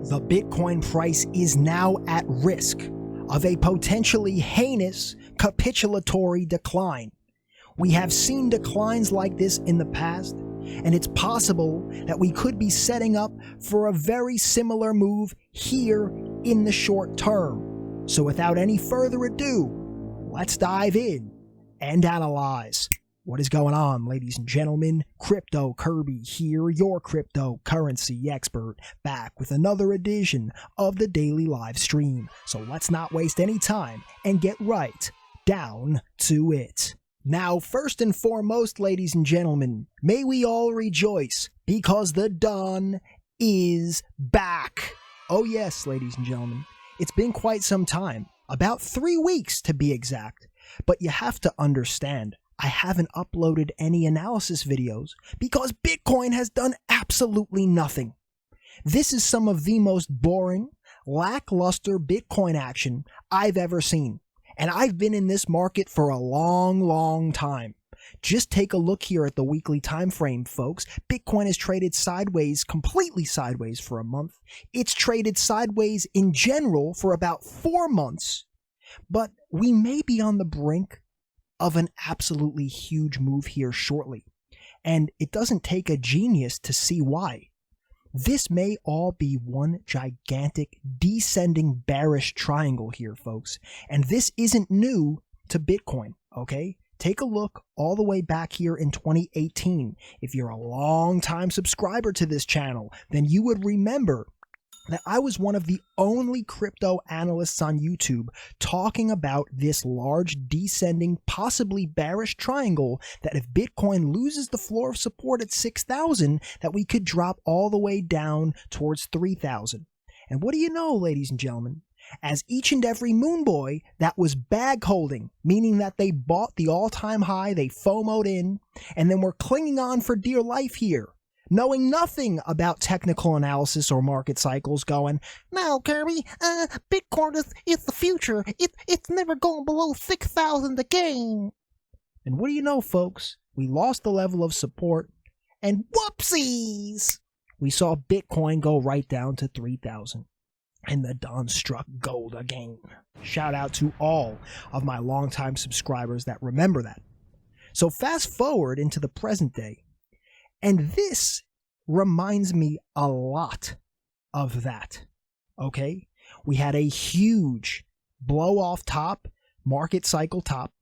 The Bitcoin price is now at risk of a potentially heinous capitulatory decline. We have seen declines like this in the past, and it's possible that we could be setting up for a very similar move here in the short term. So without any further ado, let's dive in and analyze. What is going on, ladies and gentlemen? Crypto Kirby here, your cryptocurrency expert, back with another edition of the daily live stream. So let's not waste any time and get right down to it. Now, first and foremost, ladies and gentlemen, may we all rejoice because the dawn is back. Oh yes, ladies and gentlemen, it's been quite some time, about 3 weeks to be exact, but you have to understand, I haven't uploaded any analysis videos because Bitcoin has done absolutely nothing. This is some of the most boring, lackluster Bitcoin action I've ever seen. And I've been in this market for a long time. Just take a look here at the weekly time frame, folks. Bitcoin has traded sideways, completely sideways for a month. It's traded sideways in general for about 4 months. But we may be on the brink of an absolutely huge move here shortly. And it doesn't take a genius to see why. This may all be one gigantic descending bearish triangle here, folks. And this isn't new to Bitcoin, okay? Take a look all the way back here in 2018. If you're a long-time subscriber to this channel, then you would remember that I was one of the only crypto analysts on YouTube talking about this large descending, possibly bearish triangle that if Bitcoin loses the floor of support at 6,000, that we could drop all the way down towards 3,000. And what do you know, ladies and gentlemen? As each and every moon boy that was bag holding, meaning that they bought the all-time high, they FOMO'd in, and then were clinging on for dear life here, knowing nothing about technical analysis or market cycles, going, "No, Kirby, Bitcoin is the future. It's never going below 6,000 again." And what do you know, folks? We lost the level of support, and whoopsies! We saw Bitcoin go right down to 3,000. And the dawn struck gold again. Shout out to all of my longtime subscribers that remember that. So fast forward into the present day, and this reminds me a lot of that, okay? We had a huge blow off top, market cycle top,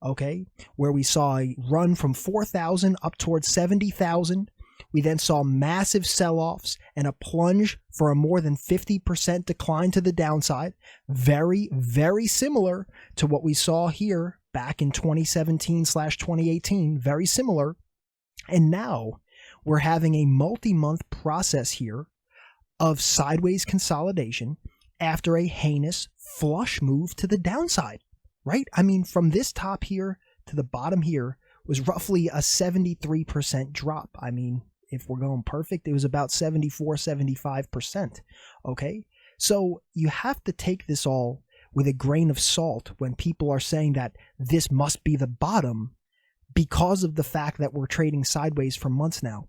okay? Where we saw a run from 4,000 up towards 70,000. We then saw massive sell-offs and a plunge for a more than 50% decline to the downside. Very similar to what we saw here back in 2017/2018. Very similar. And now we're having a multi-month process here of sideways consolidation after a heinous flush move to the downside, right? I mean, from this top here to the bottom here was roughly a 73% drop. I mean, if we're going perfect, it was about 74-75%, okay? So you have to take this all with a grain of salt when people are saying that this must be the bottom because of the fact that we're trading sideways for months now.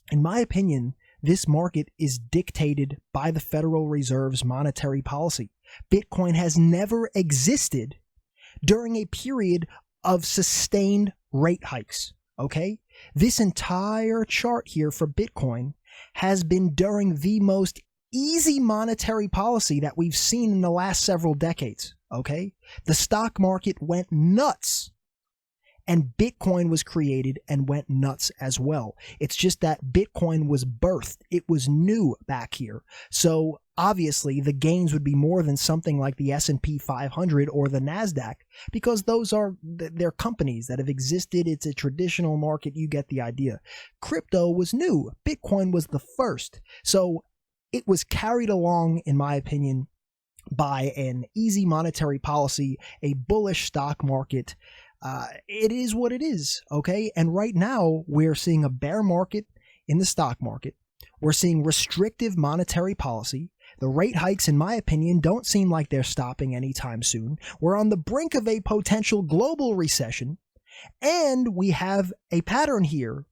In my opinion, this market is dictated by the Federal Reserve's monetary policy. Bitcoin has never existed during a period of sustained rate hikes, okay? This entire chart here for Bitcoin has been during the most easy monetary policy that we've seen in the last several decades, okay? The stock market went nuts. And Bitcoin was created and went nuts as well. It's just that Bitcoin was birthed. It was new back here. So obviously the gains would be more than something like the S&P 500 or the NASDAQ, because those are they're companies that have existed. It's a traditional market. You get the idea. Crypto was new. Bitcoin was the first. So it was carried along, in my opinion, by an easy monetary policy, a bullish stock market. It is what it is, okay? And right now, we're seeing a bear market in the stock market. We're seeing restrictive monetary policy. The rate hikes, in my opinion, don't seem like they're stopping anytime soon. We're on the brink of a potential global recession. And we have a pattern here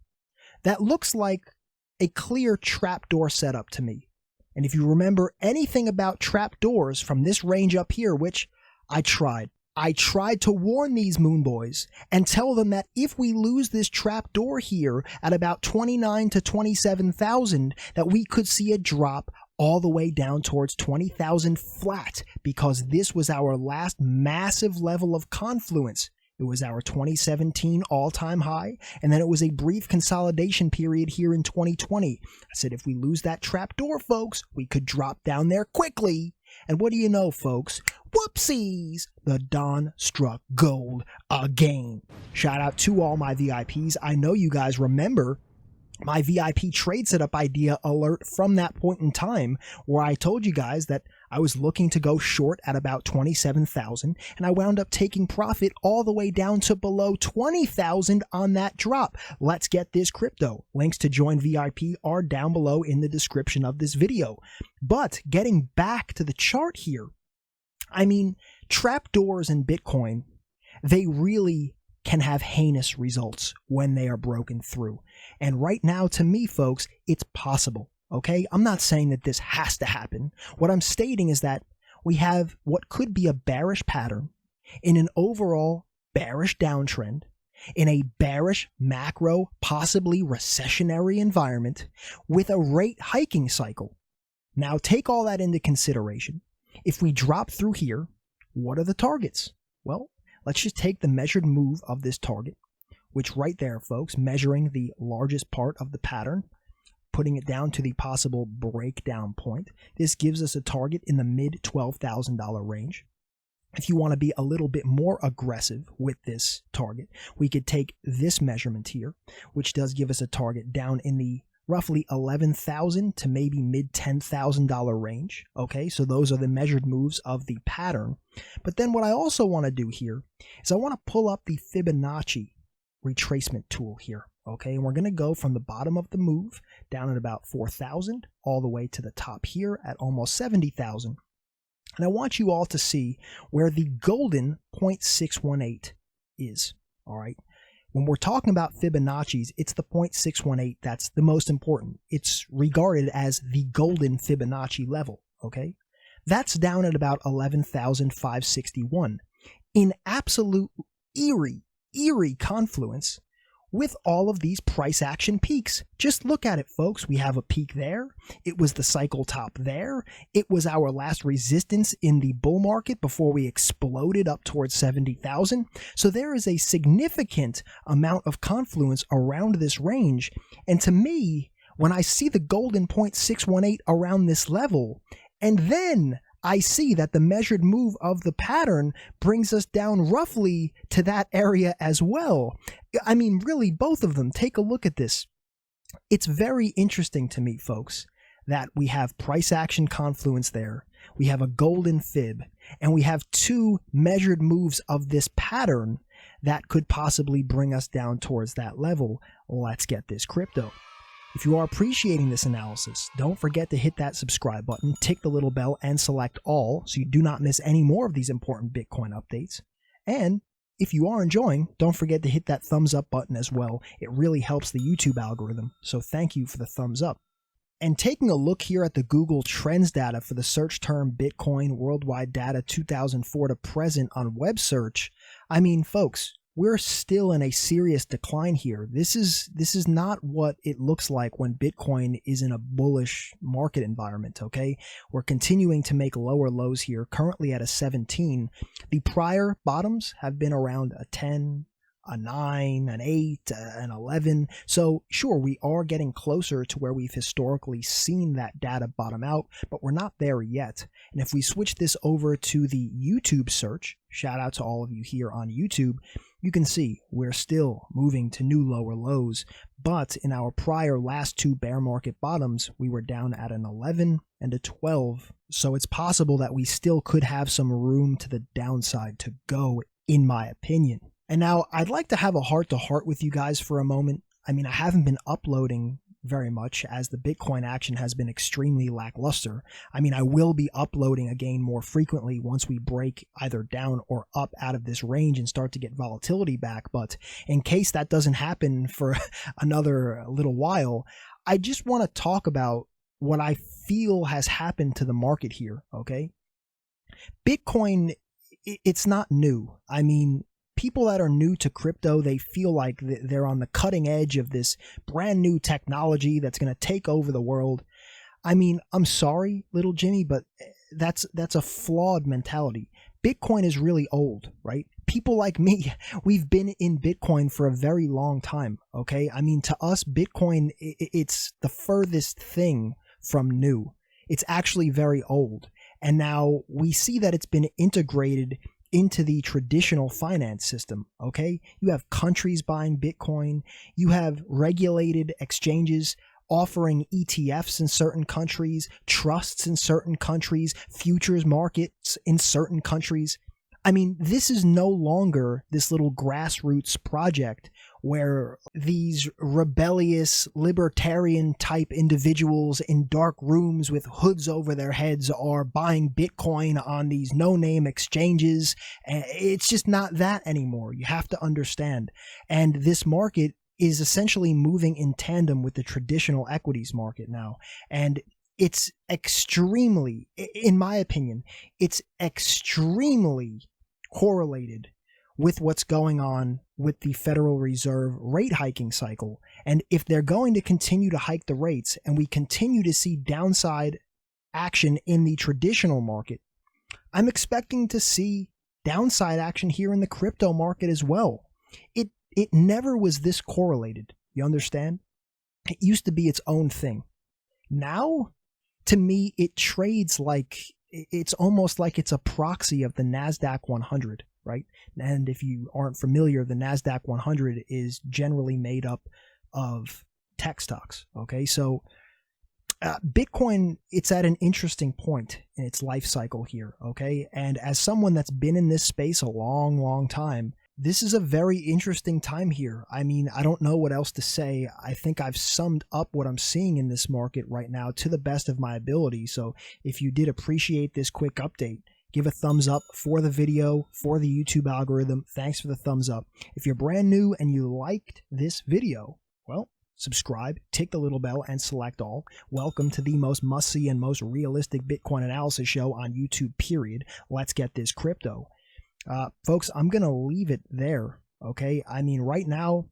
that looks like a clear trapdoor setup to me. And if you remember anything about trapdoors from this range up here, which I tried to warn these moon boys and tell them that if we lose this trapdoor here at about 29 to 27,000, that we could see a drop all the way down towards 20,000 flat, because this was our last massive level of confluence. It was our 2017 all-time high, and then it was a brief consolidation period here in 2020. I said if we lose that trapdoor, folks, we could drop down there quickly. And what do you know, folks? Whoopsies! The dawn struck gold again. Shout out to all my VIPs. I know you guys remember my VIP trade setup idea alert from that point in time, where I told you guys that I was looking to go short at about 27,000, and I wound up taking profit all the way down to below 20,000 on that drop. Let's get this crypto. Links to join VIP are down below in the description of this video. But getting back to the chart here, I mean, trapdoors in Bitcoin, they really can have heinous results when they are broken through. And right now, to me, folks, it's possible. Okay, I'm not saying that this has to happen. What I'm stating is that we have what could be a bearish pattern in an overall bearish downtrend, in a bearish macro, possibly recessionary environment with a rate hiking cycle. Now take all that into consideration. If we drop through here, what are the targets? Well, let's just take the measured move of this target, which right there, folks, measuring the largest part of the pattern, putting it down to the possible breakdown point. This gives us a target in the mid $12,000 range. If you want to be a little bit more aggressive with this target, we could take this measurement here, which does give us a target down in the roughly $11,000 to maybe mid $10,000 range. Okay, so those are the measured moves of the pattern. But then what I also want to do here is I want to pull up the Fibonacci retracement tool here. Okay, and we're going to go from the bottom of the move down at about 4,000 all the way to the top here at almost 70,000. And I want you all to see where the golden 0.618 is. All right. When we're talking about Fibonacci's, it's the 0.618 that's the most important. It's regarded as the golden Fibonacci level. Okay. That's down at about 11,561 in absolute eerie confluence with all of these price action peaks. Just look at it, folks. We have a peak there. It was the cycle top there. It was our last resistance in the bull market before we exploded up towards 70,000. So there is a significant amount of confluence around this range. And to me, when I see the golden 0.618 around this level, and then I see that the measured move of the pattern brings us down roughly to that area as well. I mean, really, both of them. Take a look at this. It's very interesting to me, folks, that we have price action confluence there. We have a golden fib, and we have two measured moves of this pattern that could possibly bring us down towards that level. Let's get this crypto. If you are appreciating this analysis, don't forget to hit that subscribe button, tick the little bell, and select all so you do not miss any more of these important Bitcoin updates. And if you are enjoying, don't forget to hit that thumbs up button as well. It really helps the YouTube algorithm, so thank you for the thumbs up. And taking a look here at the Google Trends data for the search term Bitcoin worldwide data 2004 to present on web search, I mean, folks, we're still in a serious decline here. This is not what it looks like when Bitcoin is in a bullish market environment, okay? We're continuing to make lower lows here, currently at a 17. The prior bottoms have been around a 10, a 9, an 8, an 11. So sure, we are getting closer to where we've historically seen that data bottom out, but we're not there yet. And if we switch this over to the YouTube search, shout out to all of you here on YouTube, you can see we're still moving to new lower lows, but in our prior last two bear market bottoms, we were down at an 11 and a 12. So it's possible that we still could have some room to the downside to go, in my opinion. And now I'd like to have a heart-to-heart with you guys for a moment. I mean, I haven't been uploading very much as the Bitcoin action has been extremely lackluster. I mean, I will be uploading again more frequently once we break either down or up out of this range and start to get volatility back. But in case that doesn't happen for another little while, I just want to talk about what I feel has happened to the market here, okay? Bitcoin, it's not new. I mean, people that are new to crypto, they feel like they're on the cutting edge of this brand new technology that's going to take over the world. I mean, I'm sorry, little Jimmy, but that's a flawed mentality. Bitcoin is really old, right? People like me, we've been in Bitcoin for a very long time, okay? I mean, to us, Bitcoin, it's the furthest thing from new. It's actually very old. And now we see that it's been integrated into the traditional finance system, okay? You have countries buying Bitcoin. You have regulated exchanges offering ETFs in certain countries, trusts in certain countries, futures markets in certain countries. I mean, this is no longer this little grassroots project where these rebellious libertarian type individuals in dark rooms with hoods over their heads are buying Bitcoin on these no-name exchanges. It's just not that anymore. You have to understand. And this market is essentially moving in tandem with the traditional equities market now. And it's extremely, in my opinion, it's extremely correlated with what's going on with the Federal Reserve rate hiking cycle. And if they're going to continue to hike the rates and we continue to see downside action in the traditional market, I'm expecting to see downside action here in the crypto market as well. It never was this correlated. You understand? It used to be its own thing. Now, to me, it trades like it's almost like it's a proxy of the NASDAQ 100, right? And if you aren't familiar, the NASDAQ 100 is generally made up of tech stocks, okay? So Bitcoin, it's at an interesting point in its life cycle here, okay? And as someone that's been in this space a long, long time, this is a very interesting time here. I mean, I don't know what else to say. I think I've summed up what I'm seeing in this market right now to the best of my ability. So if you did appreciate this quick update, give a thumbs up for the video, for the YouTube algorithm. Thanks for the thumbs up. If you're brand new and you liked this video, well, subscribe, tick the little bell, and select all. Welcome to the most must-see and most realistic Bitcoin analysis show on YouTube, period. Let's get this crypto. Folks, I'm going to leave it there, okay? I mean, right now,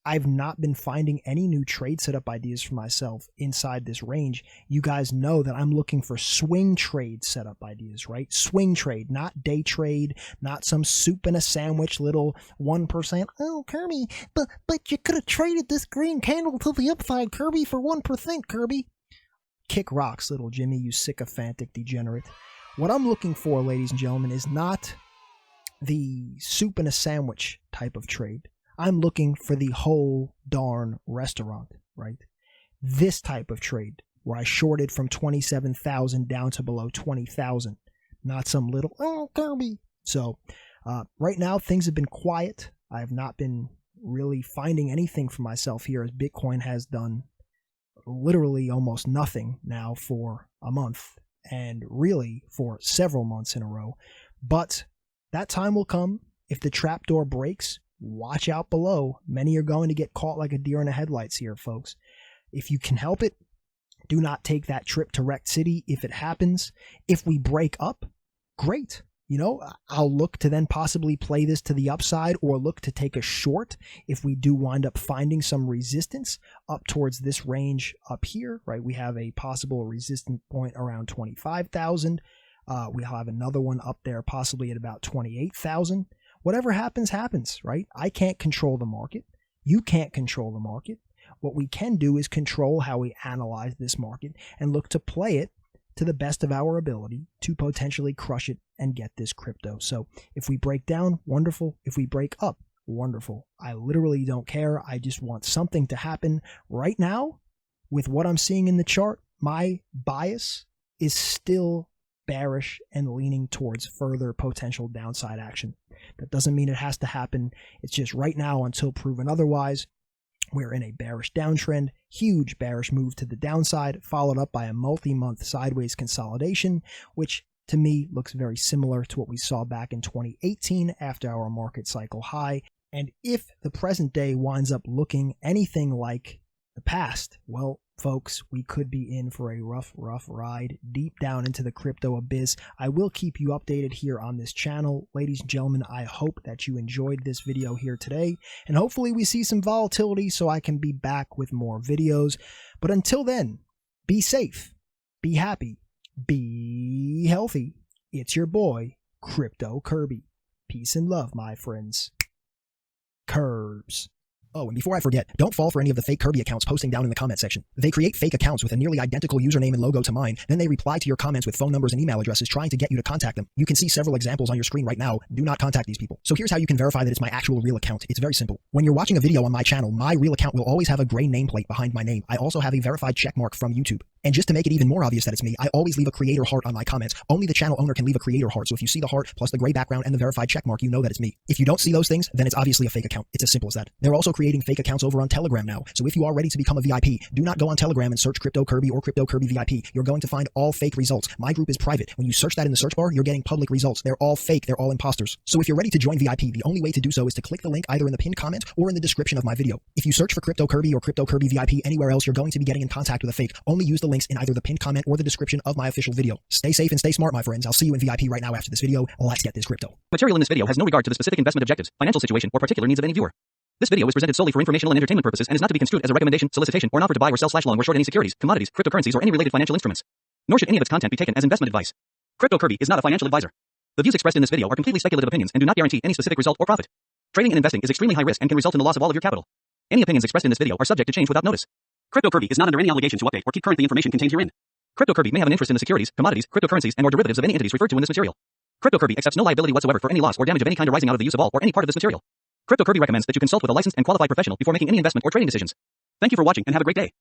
I've not been finding any new trade setup ideas for myself inside this range. You guys know that I'm looking for swing trade setup ideas, right? Swing trade, not day trade, not some soup and a sandwich little 1%. Oh, Kirby, but you could have traded this green candle to the upside, Kirby, for 1%, Kirby. Kick rocks, little Jimmy, you sycophantic degenerate. What I'm looking for, ladies and gentlemen, is not the soup and a sandwich type of trade. I'm looking for the whole darn restaurant, right? This type of trade where I shorted from 27,000 down to below 20,000, not some little, oh, Kirby. So right now things have been quiet. I have not been really finding anything for myself here as Bitcoin has done literally almost nothing now for a month and really for several months in a row. But that time will come. If the trapdoor breaks, watch out below. Many are going to get caught like a deer in the headlights here, folks. If you can help it, do not take that trip to Wrecked City if it happens. If we break up, great. You know, I'll look to then possibly play this to the upside or look to take a short if we do wind up finding some resistance up towards this range up here, right? We have a possible resistance point around 25,000. We'll have another one up there possibly at about 28,000. Whatever happens, happens, right? I can't control the market. You can't control the market. What we can do is control how we analyze this market and look to play it to the best of our ability to potentially crush it and get this crypto. So if we break down, wonderful. If we break up, wonderful. I literally don't care. I just want something to happen right now. With what I'm seeing in the chart, my bias is still bearish and leaning towards further potential downside action. That doesn't mean it has to happen. It's just right now, until proven otherwise, we're in a bearish downtrend, huge bearish move to the downside, followed up by a multi-month sideways consolidation, which to me looks very similar to what we saw back in 2018 after our market cycle high. And if the present day winds up looking anything like the past, well, Folks, we could be in for a rough ride deep down into the crypto abyss. I will keep you updated here on this channel. Ladies and gentlemen, I hope that you enjoyed this video here today, and hopefully we see some volatility so I can be back with more videos. But until then, be safe, be happy, be healthy. It's your boy, Crypto Kirby. Peace and love, my friends. Curbs. Oh, and before I forget, don't fall for any of the fake Kirby accounts posting down in the comment section. They create fake accounts with a nearly identical username and logo to mine, then they reply to your comments with phone numbers and email addresses trying to get you to contact them. You can see several examples on your screen right now. Do not contact these people. So here's how you can verify that it's my actual real account. It's very simple. When you're watching a video on my channel, my real account will always have a gray nameplate behind my name. I also have a verified checkmark from YouTube. And just to make it even more obvious that it's me, I always leave a creator heart on my comments. Only the channel owner can leave a creator heart, so if you see the heart plus the gray background and the verified checkmark, you know that it's me. If you don't see those things, then it's obviously a fake account. It's as simple as that. They're also creating fake accounts over on Telegram now, so if you are ready to become a VIP, do not go on Telegram and search Crypto Kirby or Crypto Kirby VIP. You're going to find all fake results. My group is private. When you search that in the search bar, you're getting public results. They're all fake. They're all imposters. So if you're ready to join VIP, the only way to do so is to click the link either in the pinned comment or in the description of my video. If you search for Crypto Kirby or Crypto Kirby VIP anywhere else, you're going to be getting in contact with a fake. Only use the links in either the pinned comment or the description of my official video. Stay safe and stay smart, my friends. I'll see you in VIP right now after this video. Let's get this crypto. Material in this video has no regard to the specific investment objectives, financial situation, or particular needs of any viewer. This video is presented solely for informational and entertainment purposes and is not to be construed as a recommendation, solicitation, or an offer to buy or sell /long or short any securities, commodities, cryptocurrencies, or any related financial instruments. Nor should any of its content be taken as investment advice. Crypto Kirby is not a financial advisor. The views expressed in this video are completely speculative opinions and do not guarantee any specific result or profit. Trading and investing is extremely high risk and can result in the loss of all of your capital. Any opinions expressed in this video are subject to change without notice. Crypto Kirby is not under any obligation to update or keep current the information contained herein. Crypto Kirby may have an interest in the securities, commodities, cryptocurrencies, and or derivatives of any entities referred to in this material. Crypto Kirby accepts no liability whatsoever for any loss or damage of any kind arising out of the use of all or any part of this material. Crypto Kirby recommends that you consult with a licensed and qualified professional before making any investment or trading decisions. Thank you for watching and have a great day.